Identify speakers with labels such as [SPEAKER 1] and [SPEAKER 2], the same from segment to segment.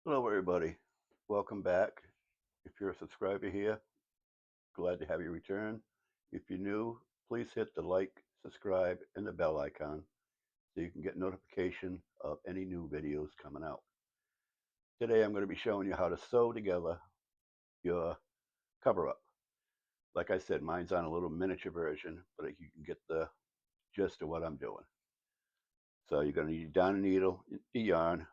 [SPEAKER 1] Hello everybody, welcome back. If you're a subscriber here, glad to have you return. If you're new, please hit the like, subscribe, and the bell icon so you can get notification of any new videos coming out. Today I'm going to be showing you how to sew together your cover up. Like I said, mine's on a little miniature version, but you can get the gist of what I'm doing. So you're going to need your darning needle, the yarn,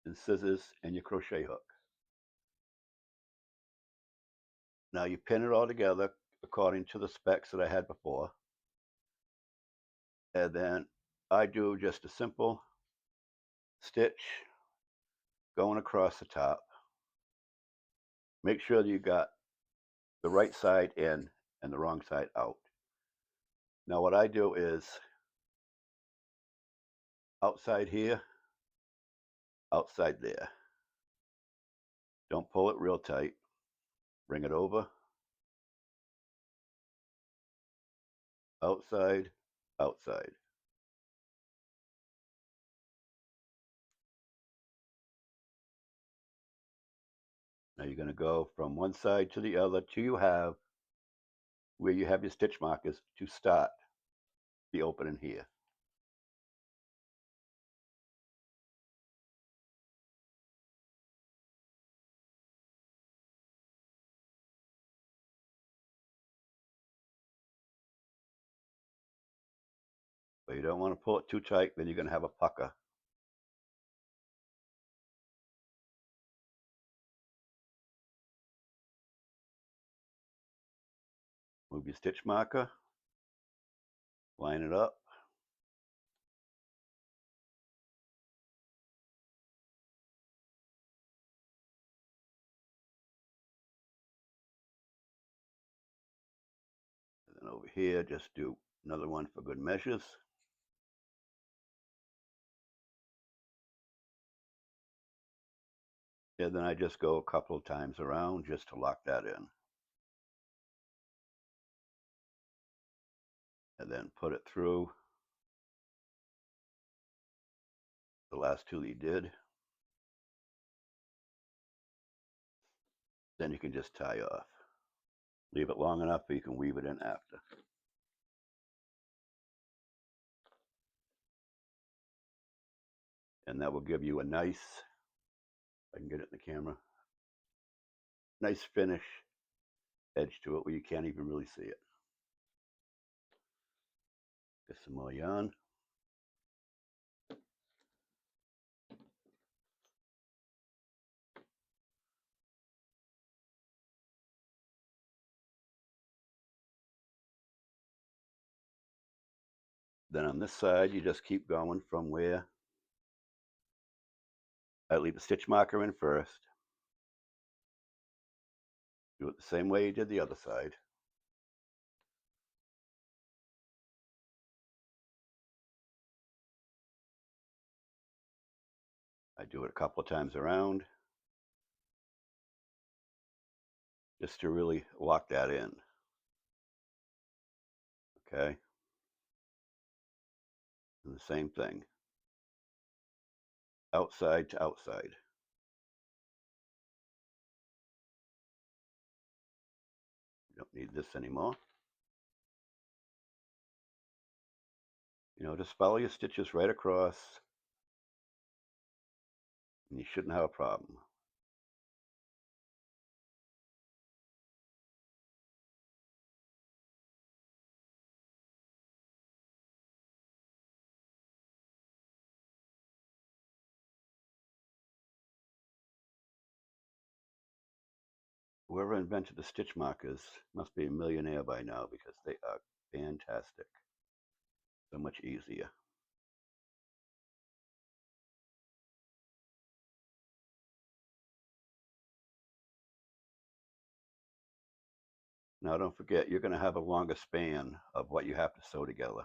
[SPEAKER 1] and scissors, and your crochet hook. Now you pin it all together according to the specs that I had before. And then I do just a simple stitch going across the top. Make sure that you got the right side in and the wrong side out. Now what I do is outside here, outside there. Don't pull it real tight. Bring it over, outside, outside. Now you're going to go from one side to the other till you have where you have your stitch markers to start the opening here. But you don't want to pull it too tight, then you're going to have a pucker. Move your stitch marker, line it up. And then over here, just do another one for good measures. And then I just go a couple of times around just to lock that in. And then put it through the last two that you did. Then you can just tie off. Leave it long enough so you can weave it in after. And that will give you a nice, I can get it in the camera, nice finish edge to it where you can't even really see it. Get some more yarn. Then on this side, you just keep going from where I leave the stitch marker in first. Do it the same way you did the other side. I do it a couple of times around just to really lock that in. Okay. And the same thing, outside to outside. You don't need this anymore. Just follow your stitches right across and you shouldn't have a problem. Whoever invented the stitch markers must be a millionaire by now because they are fantastic. So much easier. Now don't forget, you're going to have a longer span of what you have to sew together.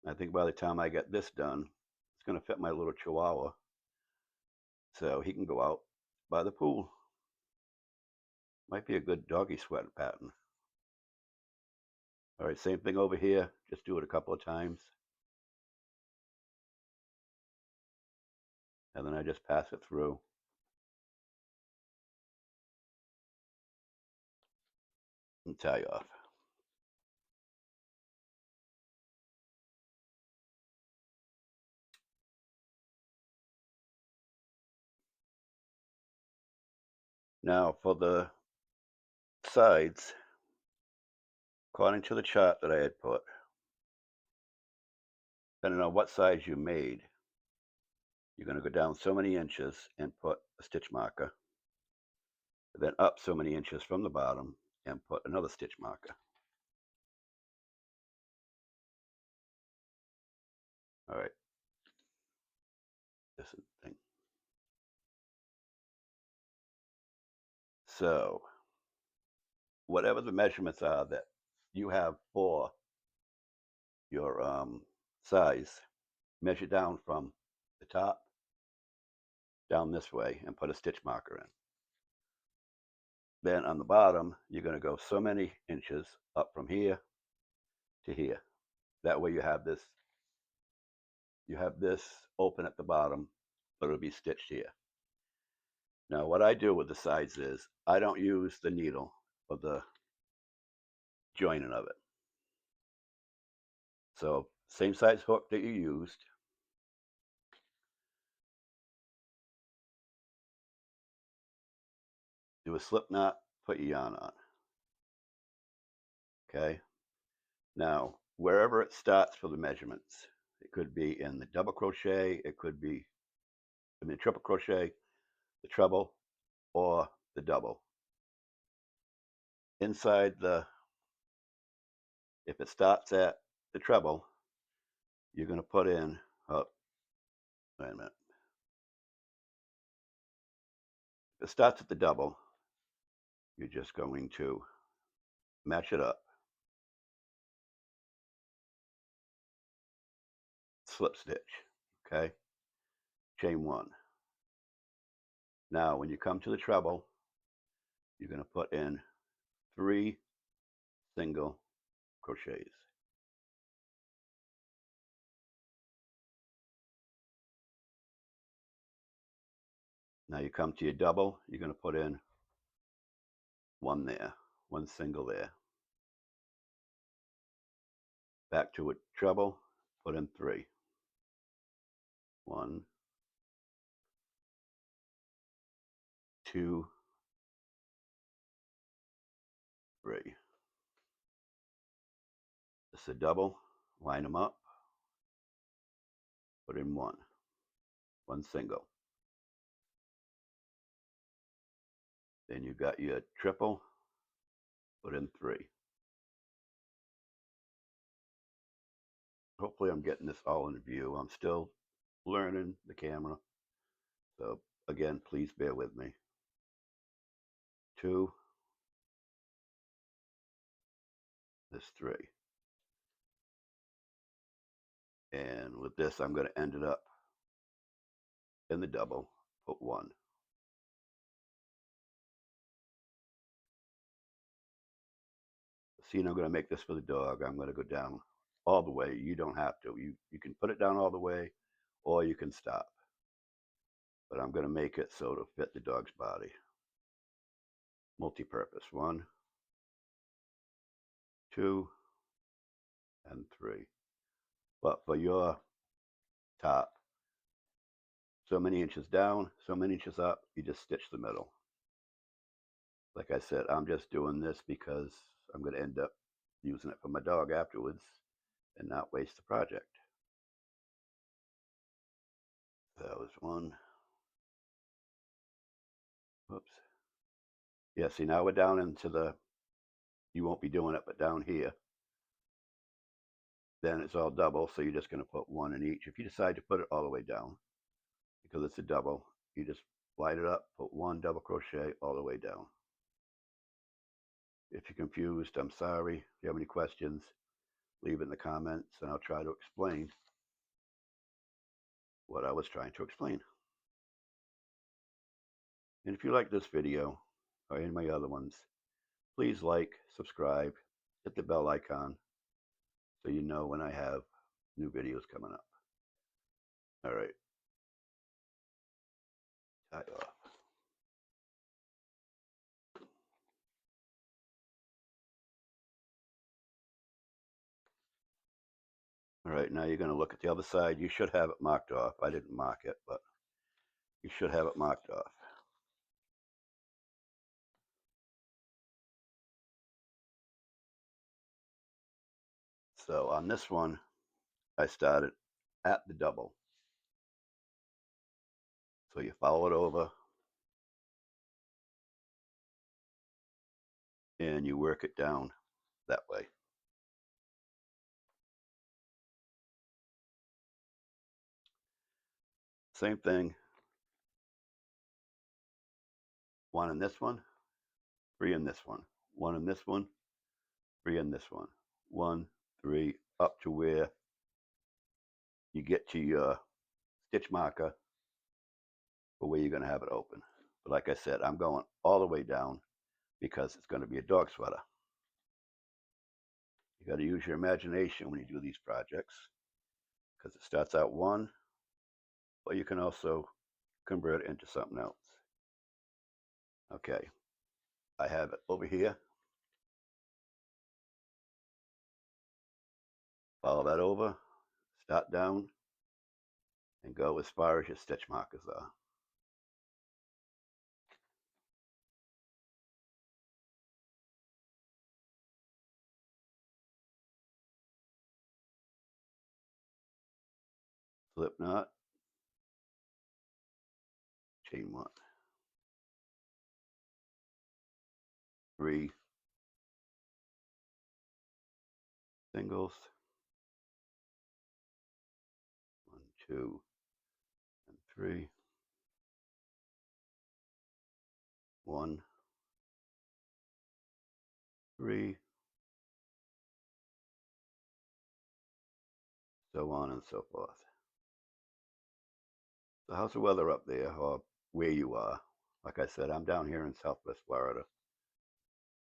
[SPEAKER 1] I think by the time I get this done, it's going to fit my little chihuahua. So he can go out by the pool. Might be a good doggy sweater pattern. All right, same thing over here. Just do it a couple of times. And then I just pass it through. and tie off. Now for the sides, according to the chart that I had put, depending on what size you made, you're going to go down so many inches and put a stitch marker, then up so many inches from the bottom and put another stitch marker. All right, this is the thing. So whatever the measurements are that you have for your size, measure down from the top down this way and put a stitch marker in. Then on the bottom, you're going to go so many inches up from here to here. That way you have this open at the bottom, but it'll be stitched here. Now what I do with the sides is I don't use the needle for the joining of it. So same size hook that you used, do a slip knot, put your yarn on. Okay. Now wherever it starts for the measurements, it could be in the double crochet, it could be in the triple crochet, the treble, or the double. Inside if it starts at the treble, you're going to put in, oh, wait a minute. If it starts at the double, you're just going to match it up, slip stitch, okay? Chain one. Now, when you come to the treble, you're going to put in 3 single crochets. Now you come to your double, you're going to put in 1 there, 1 single there. Back to a treble, put in 3. 1, 2, 3. This is a double, line them up, put in 1, 1 single. Then you got your triple, put in 3. Hopefully I'm getting this all in view. I'm still learning the camera. So again, please bear with me. 2, this 3. And with this, I'm going to end it up in the double, put 1. See, I'm going to make this for the dog. I'm going to go down all the way. You don't have to. You can put it down all the way, or you can stop. But I'm going to make it so it'll fit the dog's body. Multi-purpose. 1, 2, and 3. But for your top, so many inches down, so many inches up, you just stitch the middle. Like I said, I'm just doing this because I'm going to end up using it for my dog afterwards and not waste the project. That was 1. Whoops. Yeah, see, now we're down into the, you won't be doing it, but down here, then it's all double, so you're just going to put 1 in each. If you decide to put it all the way down, because it's a double, you just line it up, put 1 double crochet all the way down. If you're confused, I'm sorry. If you have any questions, leave it in the comments, and I'll try to explain what I was trying to explain. And if you like this video, or any of my other ones, please like, subscribe, hit the bell icon, so you know when I have new videos coming up. All right. Tie off. right, now you're going to look at the other side. You should have it marked off. I didn't mark it, but you should have it marked off. So on this one, I started at the double. So you follow it over and you work it down that way. Same thing. One in this one, three in this one, one in this one, three in this one, 1, 3, up to where you get to your stitch marker for where you're going to have it open. But like I said, I'm going all the way down because it's going to be a dog sweater. You got to use your imagination when you do these projects because it starts out one, but you can also convert it into something else. Okay, I have it over here. Follow that over, start down, and go as far as your stitch markers are. Slip knot, chain one, 3 singles, 1, 2, and 3, 1, 3, so on and so forth. So how's the weather up there, or where you are? Like I said, I'm down here in Southwest Florida,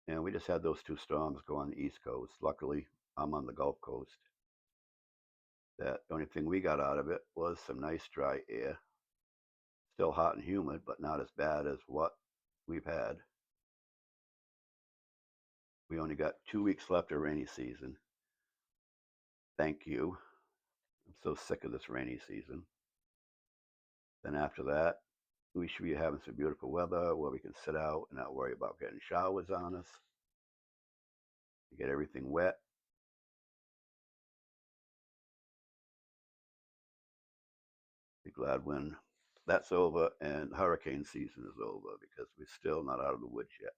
[SPEAKER 1] and we just had those 2 storms go on the East Coast. Luckily, I'm on the Gulf Coast. The only thing we got out of it was some nice dry air. Still hot and humid, but not as bad as what we've had. We only got 2 weeks left of rainy season. Thank you. I'm so sick of this rainy season. Then after that, we should be having some beautiful weather where we can sit out and not worry about getting showers on us. You get everything wet. Be glad when that's over and hurricane season is over because we're still not out of the woods yet.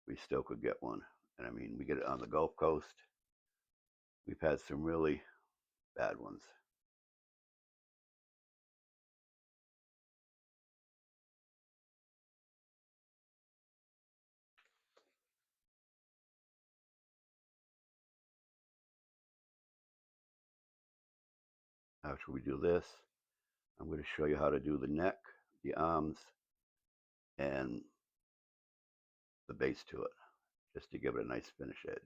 [SPEAKER 1] We still could get one. And I mean, we get it on the Gulf Coast. We've had some really bad ones. After we do this, I'm going to show you how to do the neck, the arms, and the base to it, just to give it a nice finish edge.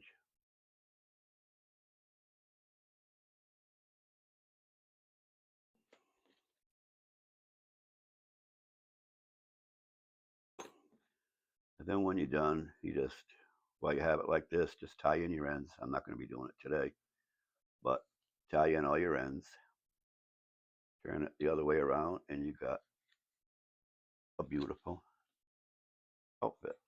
[SPEAKER 1] And then when you're done, you just, while you have it like this, just tie in your ends. I'm not going to be doing it today, but tie in all your ends, turn it the other way around, and you got a beautiful outfit.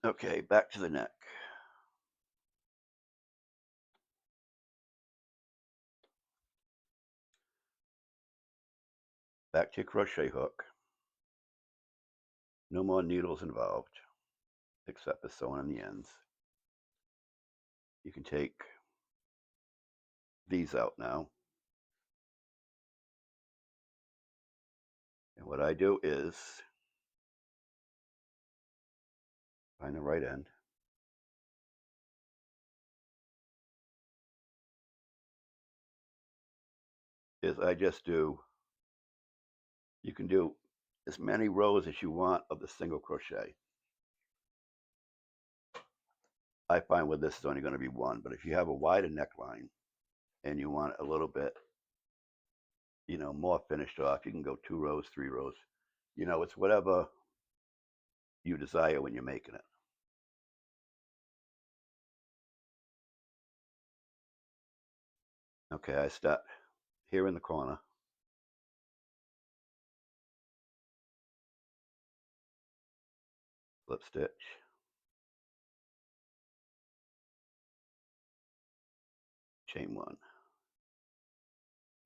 [SPEAKER 1] Okay, back to the neck. Back to your crochet hook. No more needles involved, except for sewing on the ends. You can take these out now. And what I do is find the right end. Is I just do, you can do as many rows as you want of the single crochet. I find with this is only going to be one, but if you have a wider neckline and you want a little bit, more finished off, you can go 2 rows, 3 rows. It's whatever you desire when you're making it. Okay, I start here in the corner, slip stitch, chain one,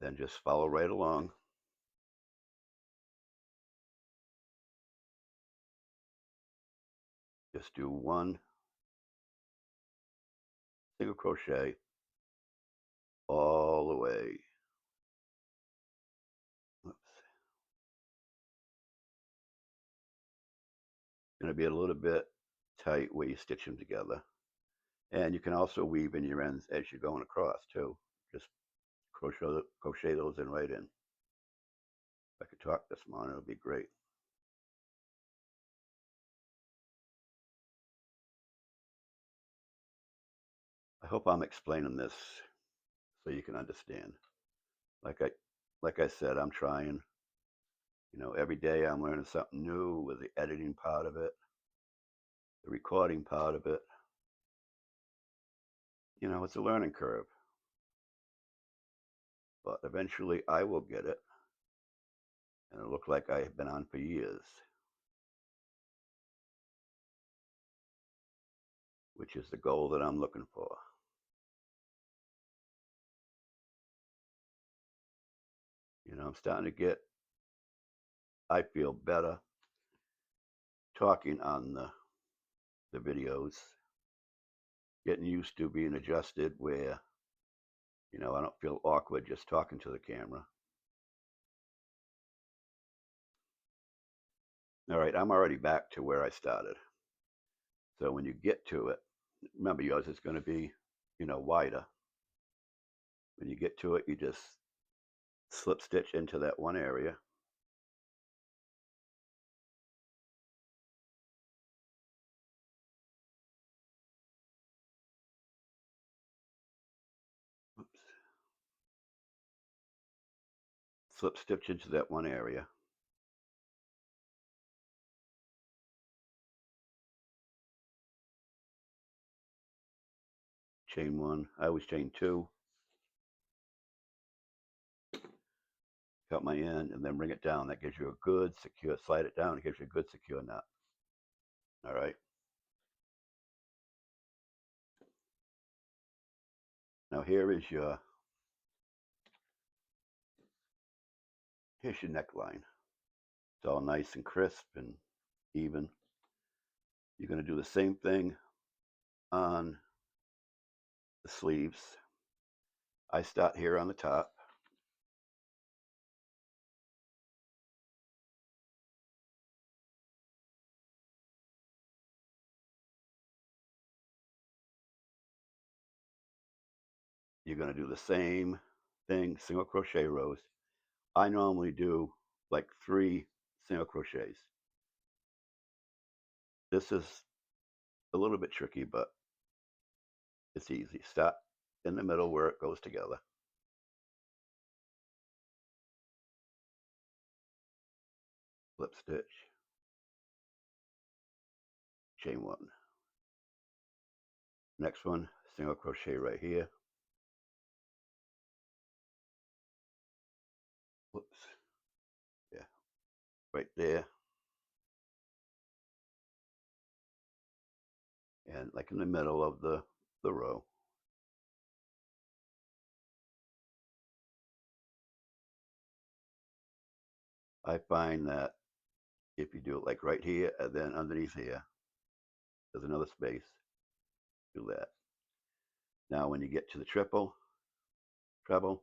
[SPEAKER 1] then just follow right along. Just do one single crochet all the way. Oops. Going to be a little bit tight where you stitch them together. And you can also weave in your ends as you're going across too. Just crochet those in right in. If I could talk this morning, it would be great. I hope I'm explaining this so you can understand. Like I said, I'm trying. Every day I'm learning something new with the editing part of it, the recording part of it. It's a learning curve. But eventually I will get it. And it'll look like I've been on for years. Which is the goal that I'm looking for. I'm starting to get, I feel better talking on the videos, getting used to being adjusted where, I don't feel awkward just talking to the camera. All right, I'm already back to where I started. So when you get to it, remember yours is going to be, wider. When you get to it, you just slip stitch into that one area. Oops. Slip stitch into that one area. Chain one. I always chain two. Cut my end and then bring it down. That gives you a good secure, slide it down, it gives you a good secure knot. All right. Now here's your neckline. It's all nice and crisp and even. You're going to do the same thing on the sleeves. I start here on the top. You're going to do the same thing, single crochet rows. I normally do like 3 single crochets. This is a little bit tricky, but it's easy. Start in the middle where it goes together. Slip stitch, chain one. Next one, single crochet right here. Whoops. Yeah, right there. And like in the middle of the row. I find that if you do it like right here and then underneath here, there's another space. Do that. Now when you get to the treble, do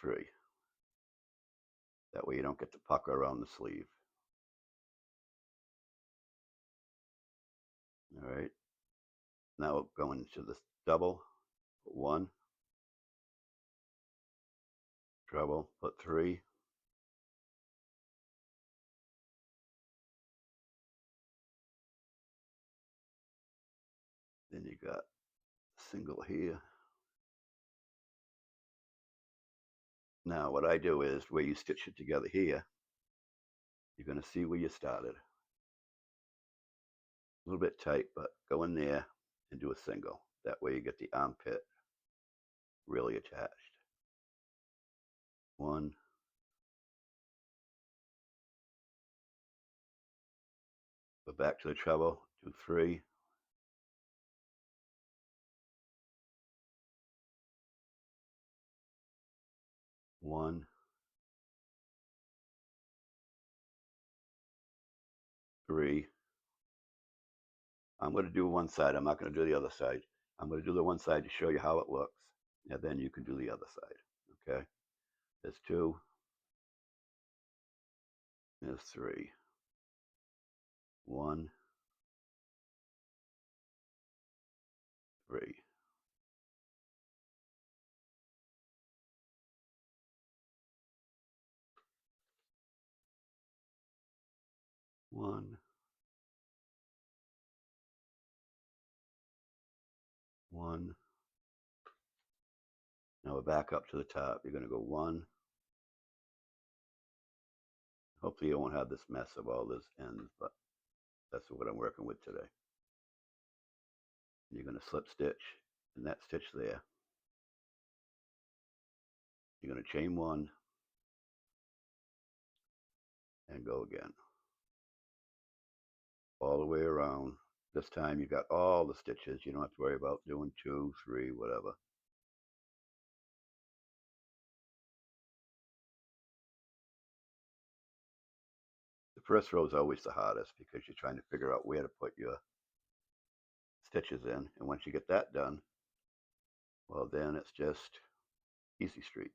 [SPEAKER 1] 3. That way you don't get the pucker around the sleeve. All right. Now we'll go into this double. Put 1, treble, put 3. Then you got single here. Now what I do is where you stitch it together here, you're going to see where you started. A little bit tight, but go in there and do a single. That way you get the armpit really attached. 1, go back to the treble, do 3, 1, 3. I'm going to do one side. I'm not going to do the other side. I'm going to do the one side to show you how it looks, and then you can do the other side. Okay? There's 2, there's 3. 1, 3. 1, 1. Now we're back up to the top. You're going to go 1. Hopefully you won't have this mess of all this ends, but that's what I'm working with today. You're going to slip stitch in that stitch there. You're going to chain 1 and go again. All the way around. This time you got all the stitches. You don't have to worry about doing 2, 3, whatever. The first row is always the hardest because you're trying to figure out where to put your stitches in. And once you get that done, well, then it's just easy street.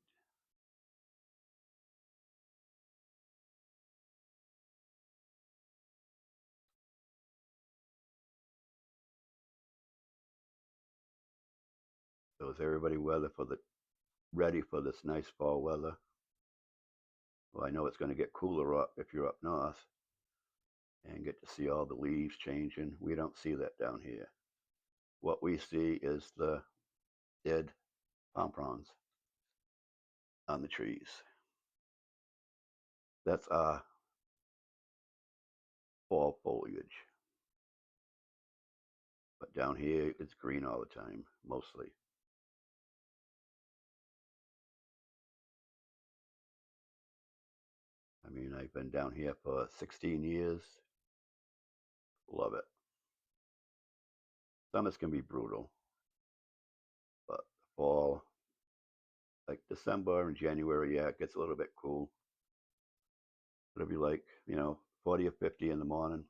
[SPEAKER 1] So is everybody ready for this nice fall weather? Well, I know it's going to get cooler up if you're up north and get to see all the leaves changing. We don't see that down here. What we see is the dead pompons on the trees. That's our fall foliage. But down here, it's green all the time, mostly. I mean, I've been down here for 16 years. Love it. Summers can be brutal, but fall, like December and January, yeah, it gets a little bit cool. It'll be like, 40 or 50 in the morning.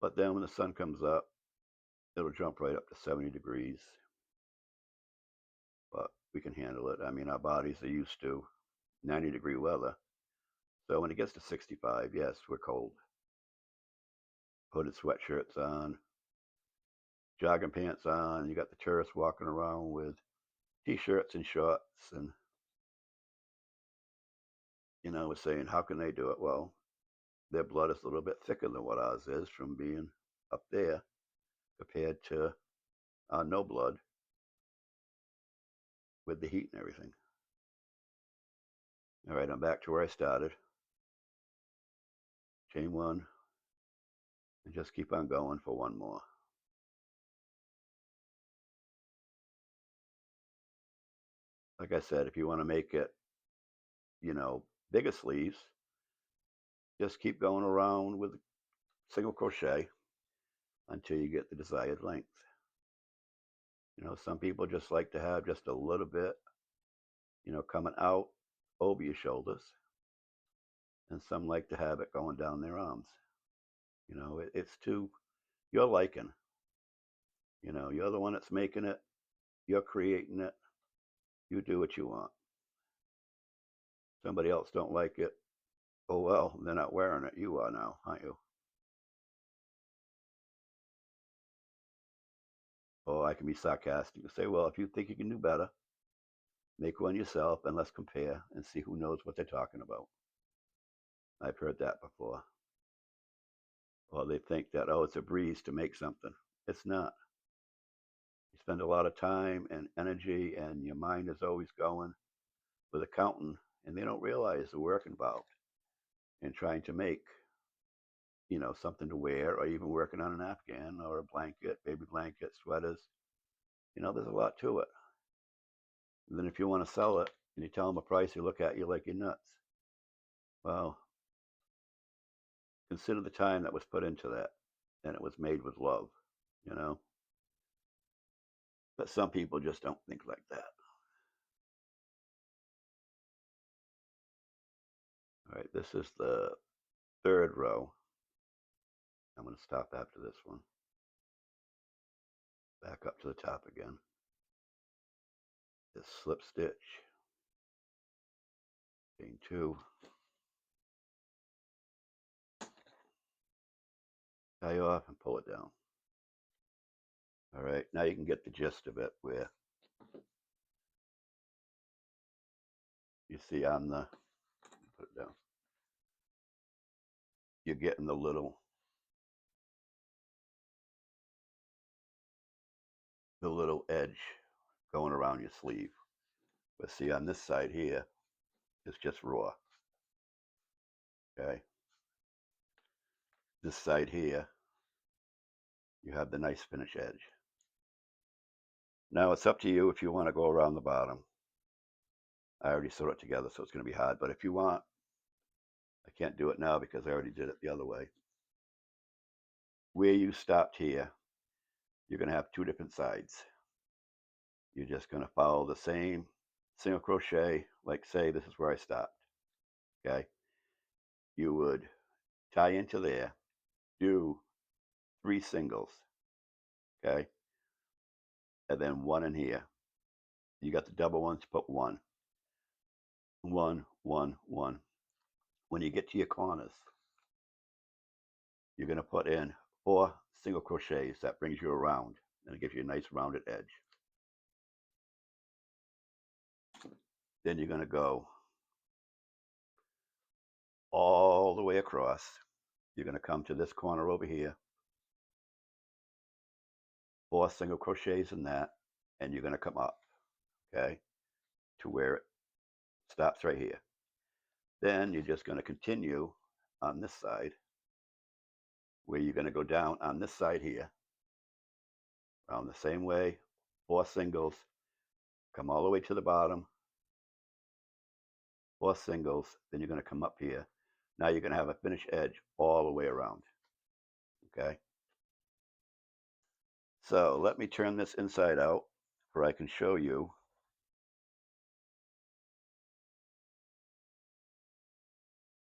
[SPEAKER 1] But then when the sun comes up, it'll jump right up to 70 degrees. But we can handle it. I mean, our bodies are used to 90-degree weather. So when it gets to 65, yes, we're cold. Hooded sweatshirts on, jogging pants on. You got the tourists walking around with t-shirts and shorts, and we're saying, how can they do it? Well, their blood is a little bit thicker than what ours is from being up there compared to our no blood with the heat and everything. All right, I'm back to where I started. Chain 1 and just keep on going for 1 more. Like I said, if you want to make it, bigger sleeves, just keep going around with single crochet until you get the desired length. Some people just like to have just a little bit, coming out over your shoulders, and some like to have it going down their arms. It's to your liking. You're the one that's making it, you're creating it, you do what you want. Somebody else don't like it, oh well, they're not wearing it. You are now, aren't you? Or I can be sarcastic and say, well, if you think you can do better, make one yourself and let's compare and see who knows what they're talking about. I've heard that before. Or they think that, oh, it's a breeze to make something. It's not. You spend a lot of time and energy, and your mind is always going with accounting, and they don't realize the work involved in trying to make, something to wear, or even working on an Afghan or a blanket, baby blanket, sweaters. There's a lot to it. And then if you want to sell it and you tell them a price, they look at you like you're nuts. Well, consider the time that was put into that, and it was made with love, you know? But some people just don't think like that. All right, this is the third row. I'm going to stop after this one. Back up to the top again. This slip stitch. Chain 2. Tie off and pull it down. All right, now you can get the gist of it, where you see on the, put it down, you're getting the little edge going around your sleeve. But see, on this side here, it's just raw. Okay. This side here, you have the nice finish edge. Now it's up to you if you want to go around the bottom. I already sewed it together, so it's going to be hard. But if you want, I can't do it now because I already did it the other way. Where you stopped here, you're going to have two different sides. You're just going to follow the same single crochet, like say this is where I stopped. Okay. You would tie into there, do 3 singles. Okay. And then 1 in here. You got the double ones, put 1. 1, 1, 1. When you get to your corners, you're going to put in 4 single crochets. That brings you around, and it gives you a nice rounded edge. Then you're going to go all the way across. You're going to come to this corner over here, 4 single crochets in that, and you're going to come up, okay, to where it stops right here. Then you're just going to continue on this side, where you're going to go down on this side here, around the same way, 4 singles, come all the way to the bottom, 4 singles, then you're going to come up here. Now you're going to have a finished edge all the way around, okay? So let me turn this inside out where I can show you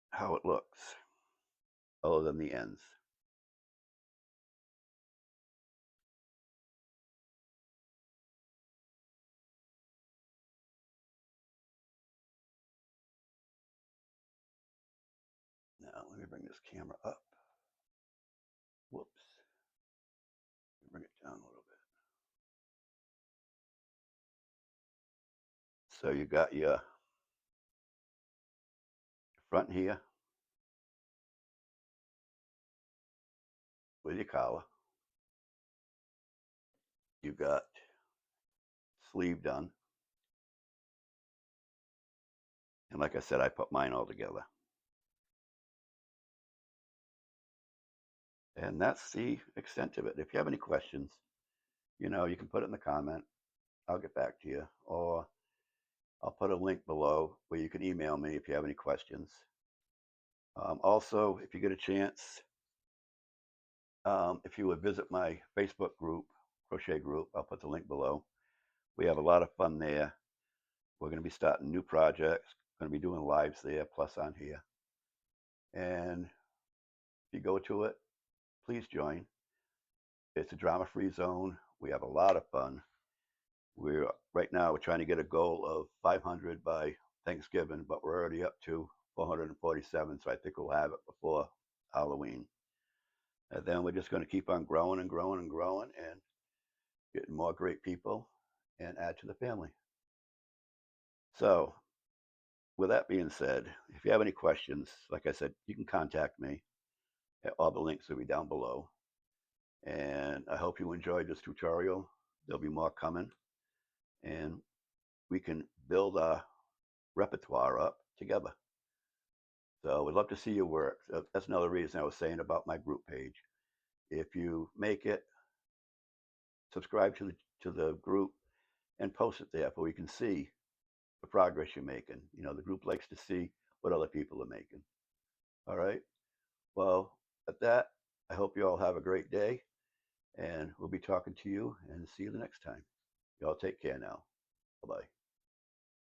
[SPEAKER 1] how it looks, other than the ends. Now let me bring this camera up. Whoops. Bring it down a little bit. So you got your front here with your collar. You got sleeve done. And like I said, I put mine all together. And that's the extent of it. If you have any questions, you can put it in the comment. I'll get back to you. Or I'll put a link below where you can email me if you have any questions. Also, if you get a chance, if you would visit my Facebook group, crochet group, I'll put the link below. We have a lot of fun there. We're going to be starting new projects, going to be doing lives there, plus on here. And if you go to it, please join. It's a drama-free zone. We have a lot of fun. Right now we're trying to get a goal of 500 by Thanksgiving, but we're already up to 447, so I think we'll have it before Halloween. And then we're just going to keep on growing and growing and growing and getting more great people and add to the family. So with that being said, if you have any questions, like I said, you can contact me. All the links will be down below. And I hope you enjoyed this tutorial. There'll be more coming. And we can build our repertoire up together. So we'd love to see your work. That's another reason I was saying about my group page. If you make it, subscribe to the group, and post it there so we can see the progress you're making. The group likes to see what other people are making. All right. Well, at that, I hope you all have a great day, and we'll be talking to you and see you the next time. Y'all take care now. Bye bye.